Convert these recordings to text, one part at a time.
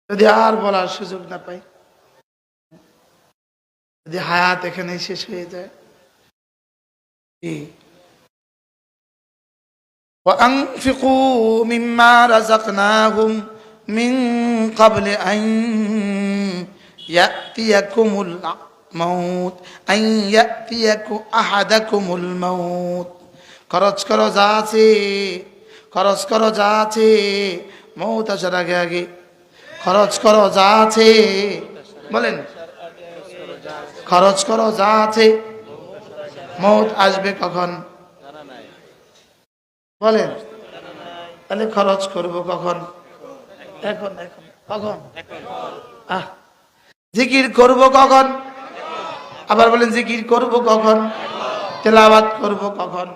যদি আর বলার সুযোগ না পাই, যদি হায়াত এখানে শেষ হয়ে যায়, وأنفقوا مما رزقناهم من قبل أن يأتيكم الموت أن يأتيكم أحدكم الموت খরচ করো যা আছে, খরচ করো যা আছে, মৌত আসার আগে আগে খরচ করো যা আছে। বলেন, খরচ করো যা আছে, মৌত আসবে কখন? বলেন, তাহলে খরচ করব কখন? এখন। এখন কখন? জিকির করব কখন? আবার বলেন, জিকির করব কখন? তেলাওয়াত করব কখন?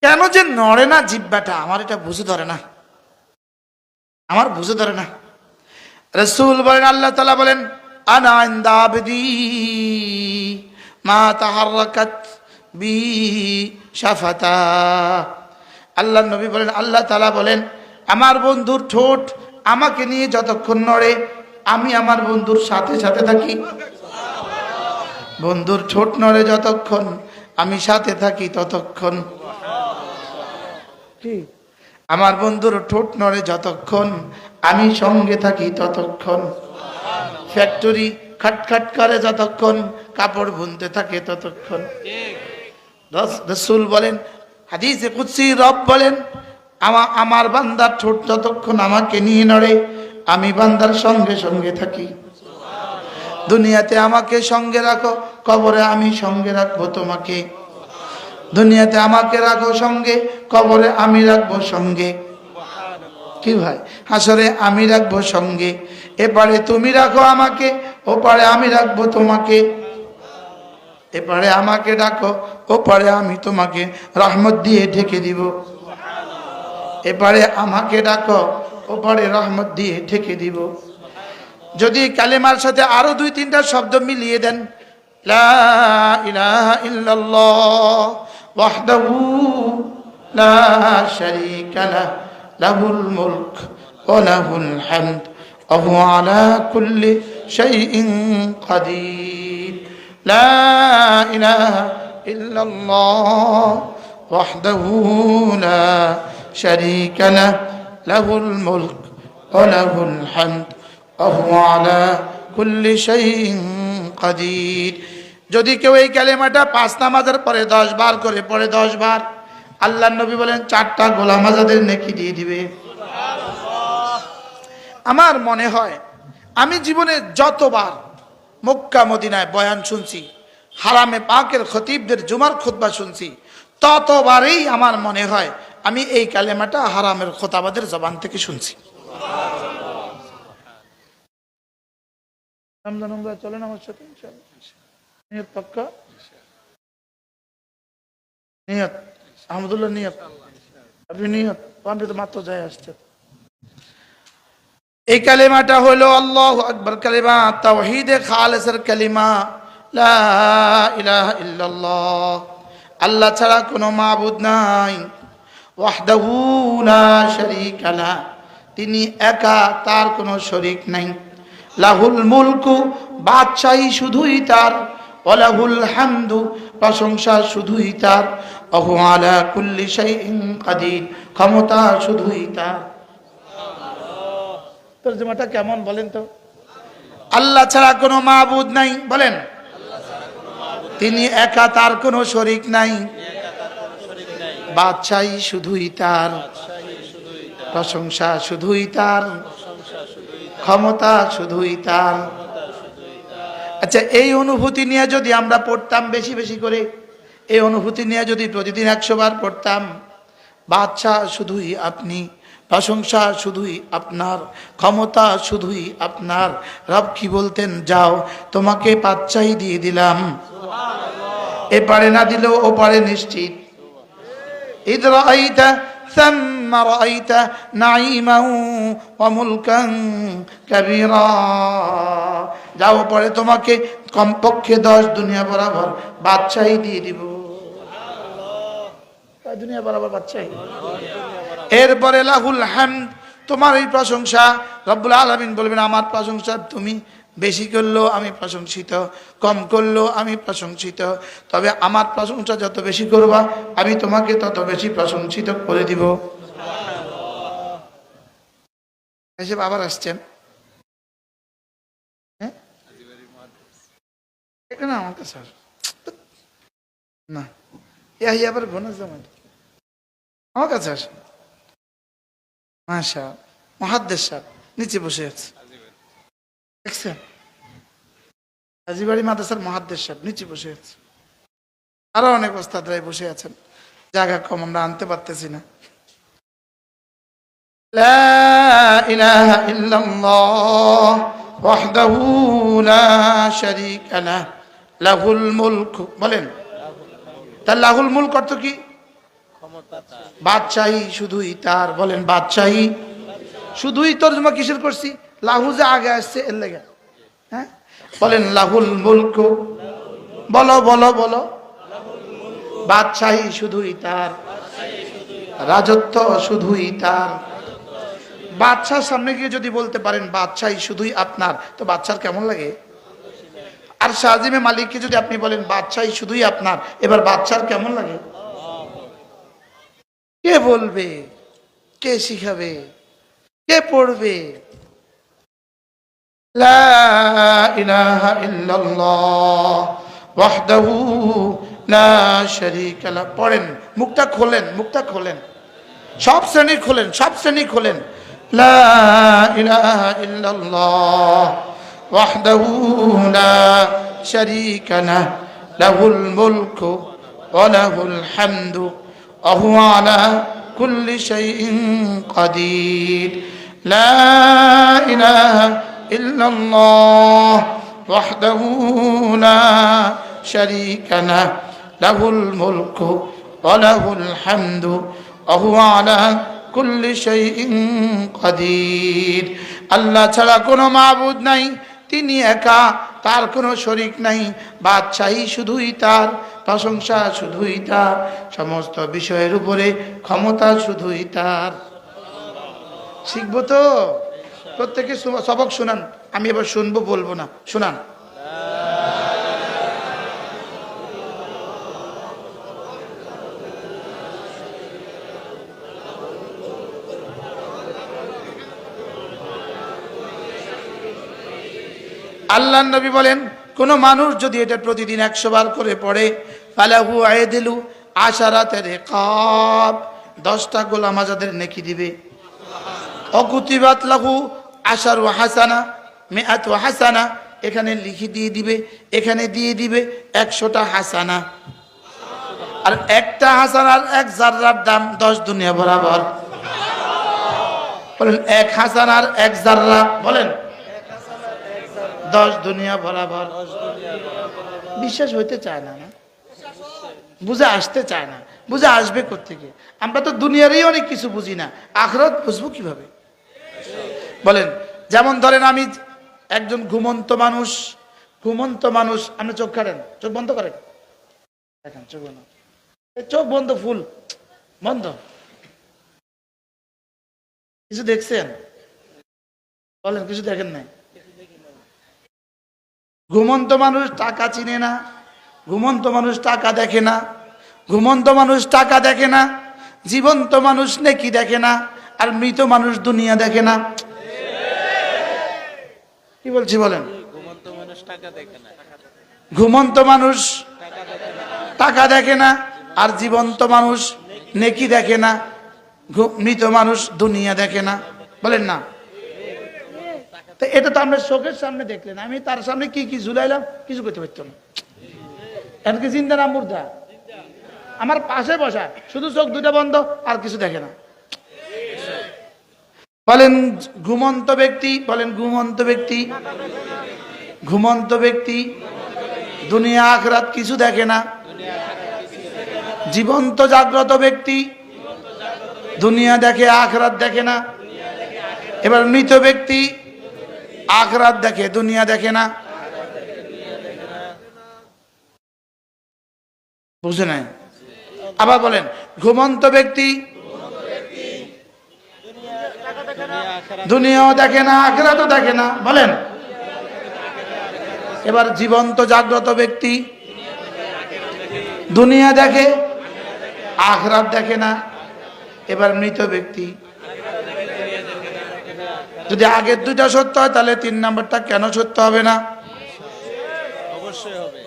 কেন যে নড়ে না জিহ্বাটা, আমার এটা বুঝে ধরে না, আমার বুঝে ধরে না। রাসূল বলেন, আল্লাহ তাআলা বলেন, আনা ইনদা আবদি মা তাহাররাকাত বি শাফাতা। আল্লাহ নবী বলেন, আল্লাহ তাআলা বলেন, আমার বন্ধুর ঠোঁট আমাকে নিয়ে যতক্ষণ নড়ে, আমি আমার বন্ধুর সাথে সাথে থাকি। বন্ধুর ঠোঁট নড়ে যতক্ষণ, আমি সাথে থাকি ততক্ষণ। আমার বন্ধুর ঠোঁট নড়ে যতক্ষণ, আমি সঙ্গে থাকি ততক্ষণ। ফ্যাক্টরি খাটখাট করে যতক্ষণ, কাপড় বুনতে থাকে ততক্ষণ। রাসূল বলেন, হাদিসে কুদসি রব বলেন, আমার বান্দার ঠোঁট যতক্ষণ আমাকে নিয়ে নড়ে, আমি বান্দার সঙ্গে সঙ্গে থাকি। দুনিয়াতে আমাকে সঙ্গে রাখো, কবরে আমি সঙ্গে রাখবো তোমাকে। দুনিয়াতে আমাকে রাখো সঙ্গে, কবরে আমি রাখবো সঙ্গে। কি ভাই, হাসরে আমি রাখবো সঙ্গে। এপারে তুমি রাখো আমাকে, ওপারে আমি রাখবো তোমাকে। এপারে আমাকে ডাকো, ওপারে আমি তোমাকে রহমত দিয়ে ঢেকে দিব। এপারে আমাকে ডাকো, ওপারে রহমত দিয়ে ঢেকে দিব। যদি কালেমার সাথে আরো 2-3টা শব্দ মিলিয়ে দেন, লা ইলাহা ইল্লাল্লাহ ওয়াহদাহু লা শারীকা লাহু লাহুল মুলক ওয়া লাহুল হামদ ওয়া হুয়া আলা কুল্লি শাইইন কাদির। লা ইলাহা ইল্লাল্লাহ ওয়াহদাহু লা শারীকা লাহু লাহুল মুলক ওয়া লাহুল হামদ ওয়া হুয়া আলা কুল্লি শাইইন কাদির। যদি কেউ এই কালেমাটা 5 নামাজের পরে 10 বার করে পড়ে, 10 বার, আল্লাহর নবী বলেন 4টা গোলাম আজাদের নেকি দিয়ে দিবে। আমার মনে হয় আমি জীবনে যতবার মক্কা মদিনায় বয়ান শুনছি, হারামে পাকের খতিবদের জুমার খুতবা শুনছি, ততবারই আমার মনে হয় আমি এই কালেমাটা হারামের খোতাবাদের জবান থেকে শুনছি। চলেন আমার সাথে ইনশাআল্লাহ। নিয়ত পাক্কা? নিয়ত আহমদুল্লাহ, নিয়ত আপনি নিয়ত আপনি তো মাত্র যায় আসছে। এই কালেমাটা হলো আল্লাহু আকবার কালেমা, তাওহীদে খালেসের কালেমা, লা ইলাহা ইল্লাল্লাহ। আল্লাহ ছাড়া কোনো মাবুদ নাই। ওয়াহদাহু লা শারীকা লাহ, তিনি একা, তার কোনো শরীক নাই। লাহুল মুলকু, বাদশাহী শুধুই তার। ওয়া লাহুল হামদু, প্রশংসা শুধুই তার। ওয়া হুয়া আলা কুল্লি শাইইন কাদির, ক্ষমতা শুধুই তার। তরজমাটা কেমন বলেন তো? আল্লাহ ছাড়া কোনো মাবুদ নাই, বলেন তিনি একা, তার কোনো শরীক নাই। বাদশাহী শুধুই তার, প্রশংসা শুধুই তার, ক্ষমতা শুধুই তার। আচ্ছা, এই অনুভূতি নিয়ে যদি আমরা পড়তাম বেশি বেশি করে, এই অনুভূতি নিয়ে যদি প্রতিদিন 100 বার পড়তাম, বাদশা শুধুই আপনি, প্রশংসা শুধুই আপনার, ক্ষমতা শুধুই আপনার। রব কি বলতেন, যাও তোমাকে বাদশাহী দিয়ে দিলাম, এপারে না দিলেও ওপারে নিশ্চিত। ইদ রাআইতা সাম্মা রাআইতা নাঈমান ওয়া মুলকান কাবীরা, যাও পরে তোমাকে কমপক্ষে 10 দুনিয়া বরাবর বাদশাহী দিয়ে দিব। দুনিয়া বরাবর বাদশাহী, এরপরে লাহুল হামদ, তোমার এই প্রশংসা। রব্বুল আলামিন বলবেন আমার প্রশংসা তুমি বেশি করলেও আমি প্রশংসিত, কম করলেও আমি প্রশংসিত, তবে আমার প্রশংসা যত বেশি করবা আমি তোমাকে তত বেশি প্রশংসিত করে দিব। এসে আবার আসছেন, হ্যাঁ না আমার কাছে না, ইয়া আবার বোনাস জামাই আমার কাছে আসে। মাশা মুহাদ্দিস সাহেব নিচে বসে আছে, দেখছেন? হাজীবাড়ি মাদ্রাসার মুহাদ্দিস সাহেব নিচে বসে আছে, আরো অনেক ওস্তাদরাই বসে আছেন, জায়গা কম আমরা আনতে পারতেছি না। লা ইলাহা ইল্লাল্লাহ ওয়াহদাহু লা শারীকা লাহ লাহুল মুলক, বলেন তার লাহুল মুলক অর্থ কি? বাদশাহী শুধুই তার, বলেন বাদশাহী শুধুই। তরজমা কিসের করছি? লাহু যে আগে আসছে এর লেগে, হ্যাঁ বলেন লাহুল মুলক, বলো বলো বলো, বাদশাহী শুধুই তার, রাজত্ব শুধুই তার। বাদশার সামনে গিয়ে যদি বলতে পারেন বাদশাহী শুধুই আপনার, তো বাদশার কেমন লাগে? আর শাহজিমে মালিককে যদি আপনি বলেন বাদশাহী শুধুই আপনার, এবার বাদশার কেমন লাগে? কে বলবে, কে শিখাবে, কে পড়বে? লা ইলাহা ইল্লাল্লাহ ওয়াহদাহু লা শারীকা লাহ। পড়েন, মুখটা খোলেন, মুখটা খোলেন, সব শ্রেণী খোলেন, সব শ্রেণী খোলেন। লা ইলাহা ইল্লাল্লাহ ওয়াহদাহু লা শারীকা লাহ লাহুল মুলকু ওয়া লাহুল হামদু ওয়া হুয়া আলা কুল্লি শাইইন কাদির। লা ইলাহা ইল্লাল্লাহ ওয়াহদাহু লা শারীকা লাহ লাহুল মুলকু ওয়া লাহুল হামদু ওয়া হুয়া আলা কুল্লি শাইইন কাদির। আল্লাহ ছাড়া কোনো মাবুদ নাই, তিনি একা, তার কোনো শরীক নাই। বাদশাহী শুধুই তার, প্রশংসা শুধুই তার, সমস্ত বিষয়ের উপরে ক্ষমতা শুধুই তার। শিখবো তো? প্রত্যেকে সবক শুনান, আমি এবার শুনবো বলবো না, শুনান। আল্লাহ নবী বলেন কোন মানুষ যদি এটা প্রতিদিন 100 বার করে পড়ে, ফালাহু আইদিলু আশারাতে রিকাব, 10টা গোলাম আজাদের নেকি দিবে। অকুতিবাত লাহু আশারু হাসানা মিআতু হাসানা, এখানে লিখে দিয়ে দিবে, এখানে দিয়ে দিবে 100টা হাসানা। আর একটা হাসানার 1 জাররার দাম 10 দুনিয়া বরাবর। বলেন 1 হাসানার 1 জাররা, বলেন 10 দুনিয়া বরাবর। বিশ্বাস হইতে চায় না, না বুঝে আসতে চায় না, বুঝে আসবে কোত্থেকে? আমরা তো দুনিয়ারই অনেক কিছু বুঝি না, আখিরাত বুঝবো কিভাবে? বলেন যেমন ধরেন আমি একজন ঘুমন্ত মানুষ, ঘুমন্ত মানুষ, আপনি চোখ কাটেন, চোখ বন্ধ করেন, দেখেন চোখ বন্ধ, চোখ বন্ধ, ফুল বন্ধ, কিছু দেখছেন? বলেন কিছু দেখেন নাই? ঘুমন্ত মানুষ টাকা চিনে না, ঘুমন্ত মানুষ টাকা দেখে না, ঘুমন্ত মানুষ টাকা দেখে না, জীবন্ত মানুষ নেকি দেখে না, আর মৃত মানুষ দুনিয়া দেখে না। কি বলছি বলেন? ঘুমন্ত মানুষ টাকা দেখে না, আর জীবন্ত মানুষ নেকি দেখে না, মৃত মানুষ দুনিয়া দেখে না। বলেন না? তো এটা তো আমরা চোখের সামনে দেখলেন, আমি তার সামনে কি কি ঝুলাইলাম কিছু করতে পারতাম না। এমনকি জিন্দা না মুর্দা, আমার পাশে বসা, শুধু চোখ দুটা বন্ধ, আর কিছু দেখে না। বলেন ঘুমন্ত ব্যক্তি, বলেন ঘুমন্ত ব্যক্তি, ঘুমন্ত ব্যক্তি দুনিয়া আখিরাত কিছু দেখে না। জীবন্ত জাগ্রত ব্যক্তি দুনিয়া দেখে, আখিরাত দেখে না। এবার মৃত ব্যক্তি আখিরাত দেখে, দুনিয়া দেখে না। বুঝে নাই? আবার বলেন ঘুমন্ত ব্যক্তি দুনিয়াও দেখে না, আখিরাতও দেখে না। বলেন, এবার জীবন্ত জাগ্রত ব্যক্তি দুনিয়া দেখে, আখিরাত দেখে না। এবার মৃত ব্যক্তি, যদি আগের দুইটা সত্য হয় তাহলে 3 নম্বরটা কেন সত্য হবে না? অবশ্যই হবে।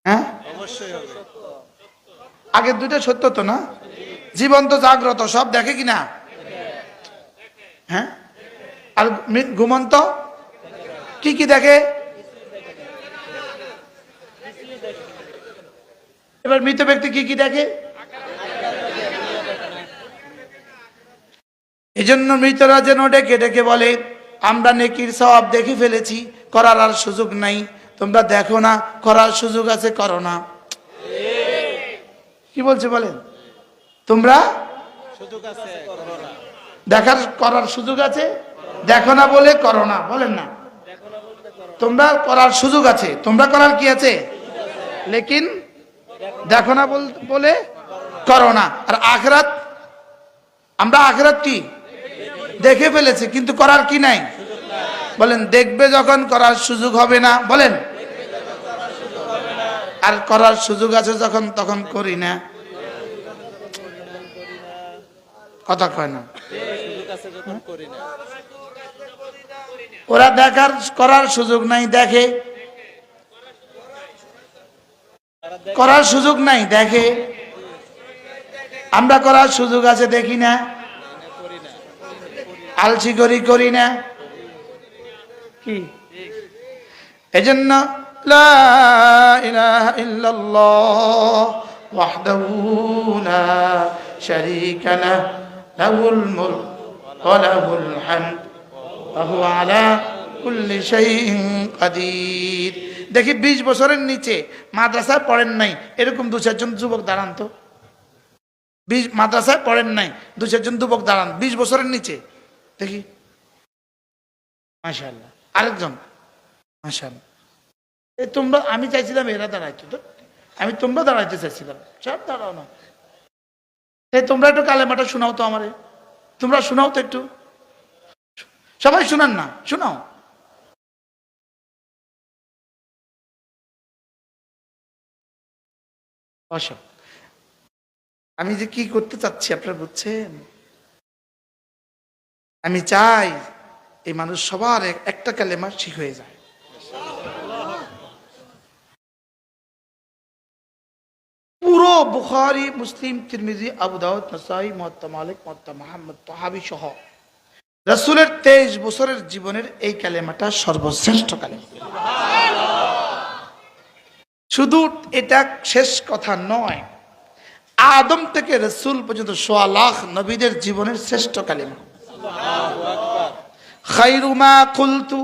হ্যাঁ, অবশ্যই হবে। আগের দুইটা সত্য তো না? জীবন্ত জাগ্রত সব দেখে কিনা? হ্যাঁ, আর ঘুমন্ত কি কি দেখে? এবার মৃত ব্যক্তি কি কি দেখে? এজন্য মৃতরা যেন ডেকে ডেকে বলে, আমরা নেকির সওয়াব দেখে ফেলেছি, করার আর সুযোগ নাই। তোমরা দেখো না, করার সুযোগ আছে, করো না। কি বলছে বলেন? তোমরা দেখার করার সুযোগ আছে, দেখো না বলে করো না। বলেন না, তোমরা করার সুযোগ আছে, তোমরা করার কি আছে, লেকিন দেখো না বলে করো না। আর আখিরাত, আমরা আখিরাত কি দেখে ফেলেছি, কিন্তু করার কি নাই? বলেন, দেখবে যখন করার সুযোগ হবে না। বলেন, আর করার সুযোগ আছে যখন, তখন করি না। কথা কয় না। ওরা দেখার করার সুযোগ নাই, দেখে। করার সুযোগ নাই, দেখে। আমরা করার সুযোগ আছে, দেখি না, আলসি করি না। কি এজন্য লা ইলাহা ইল্লাল্লাহ ওয়াহদাহু লা শারীকা লাহু লাহুল মুলক ওয়া লাহুল হামদ ওয়া হুয়া আলা কুল্লি শাইইন কাদির। দেখি 20 বছরের নিচে মাদ্রাসায় পড়েন নাই এরকম 2-4 জন যুবক দাঁড়ান তো। 20 মাদ্রাসায় পড়েন নাই 2-4 জন যুবক দাঁড়ান 20 বছরের নিচে, দেখি। মাশাআল্লাহ, আরেকজন মাশাআল্লাহ। তোমরা, আমি চাইছিলাম এরা দাঁড়াইতো, তো আমি তোমরা দাঁড়াইতে চাইছিলাম, সব দাঁড়াও না। তোমরা একটু কালেমাটা শোনাও তো আমারে, তোমরা শোনাও তো একটু, সবাই শুনান না, শোনাও। অসব আমি যে কি করতে চাচ্ছি আপনারা বুঝছেন? আমি চাই এই মানুষ সবার একটা কালেমা ঠিক হয়ে যায়। পুরো বুখারী, মুসলিম, তিরমিজি, আবু দাউদ, নাসাই, মুওয়াত্তা মালিক, মুওয়াত্তা মুহাম্মদ, তাহাবী সহ রাসূলের 23 বছরের জীবনের এই কালেমাটা সর্বশ্রেষ্ঠ কালেমা। শুধু এটা শেষ কথা নয়, আদম থেকে রাসূল পর্যন্ত 1.25 লাখ নবীদের জীবনের শ্রেষ্ঠ কালেমা। খায়রু মা কুলতু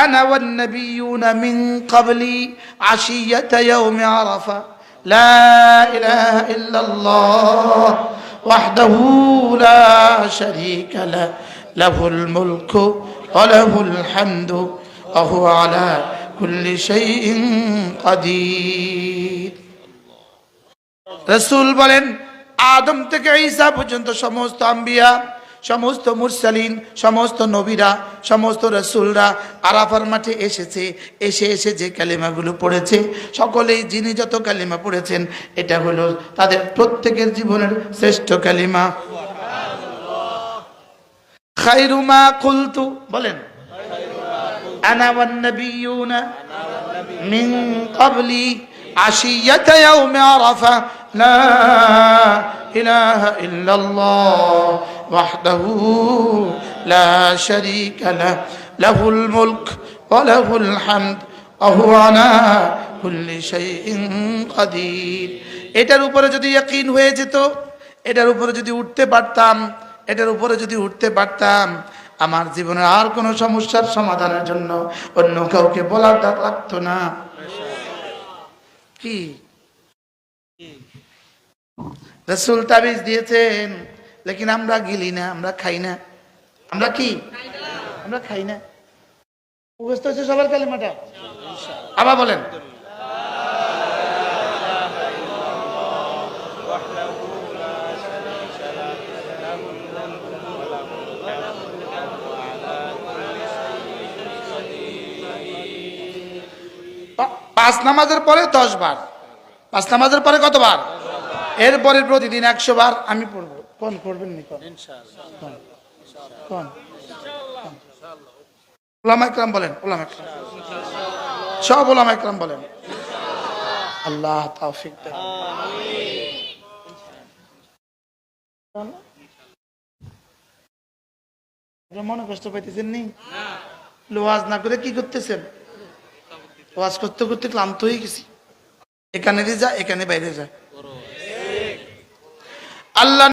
আনা ওয়ান নাবিয়্যুনা মিন ক্বাবলি আশিয়াতা ইয়াউমি আরাফা লা ইলাহা ইল্লাল্লাহ ওয়াহদাহু লা শারীকা লাহু লাহুল মুলকু ওয়া লাহুল হামদু ওয়া হুয়া আলা কুল্লি শাইইন কাদির। রাসূল বলেন, আদম থেকে ঈসা পর্যন্ত সমস্ত আম্বিয়া, সমস্ত মুরসালিন, সমস্ত নবীরা, সমস্ত রাসূলরা আরাফার মাঠে এসেছে। এসে যে কালিমাগুলো পড়েছে, সকলেই যিনি যত কালিমা পড়েছেন, এটা হলো তাদের প্রত্যেকের জীবনের শ্রেষ্ঠ কালিমা। খায়রু মা কুলতু, বলেন, আনা ওয়ান নাবিয়্যুনা মিন ক্বাবলি আশিয়াতা ইয়াউমি আরাফা লা ইলাহা ইল্লাল্লাহ ওয়াহদাহু লা শারীকা লাহু লাহুল মুলক ওয়া লাহুল হামদ ওয়া হুয়া আলা কুল্লি শাইইন কাদির। এটার উপরে যদি ইয়াকিন হয়ে যেত, এটার উপরে যদি উঠতে পারতাম, এটার উপরে যদি উঠতে পারতাম, আমার জীবনের আর কোনো সমস্যার সমাধানের জন্য অন্য কাউকে বলার লাগতো না। কি রাসূল তাবিজ দিয়েছেন, লেকিন আমরা গিলি না, আমরা খাই না। আমরা কি, আমরা খাই না। মুখস্থ হচ্ছে সবার কালিমাটা? আবার বলেন, 5 নামাজের পরে 10 বার, 5 নামাজের পরে কতবার? এরপরে প্রতিদিন 100 বার আমি পড়বো। কোন পড়বেন নি? কোন কোন ওলামা ইকরাম বলেন, ওলামা ইকরাম, সব ওলামা ইকরাম বলেন। আল্লাহ তৌফিক দেন। মনে কষ্ট পাইতেছেন নি? ওয়াজ না করে কি করতেছেন? ওয়াজ করতে করতে ক্লান্ত হয়ে গেছি। এখানে যা, এখানে বাইরে যায়। আল্লাহ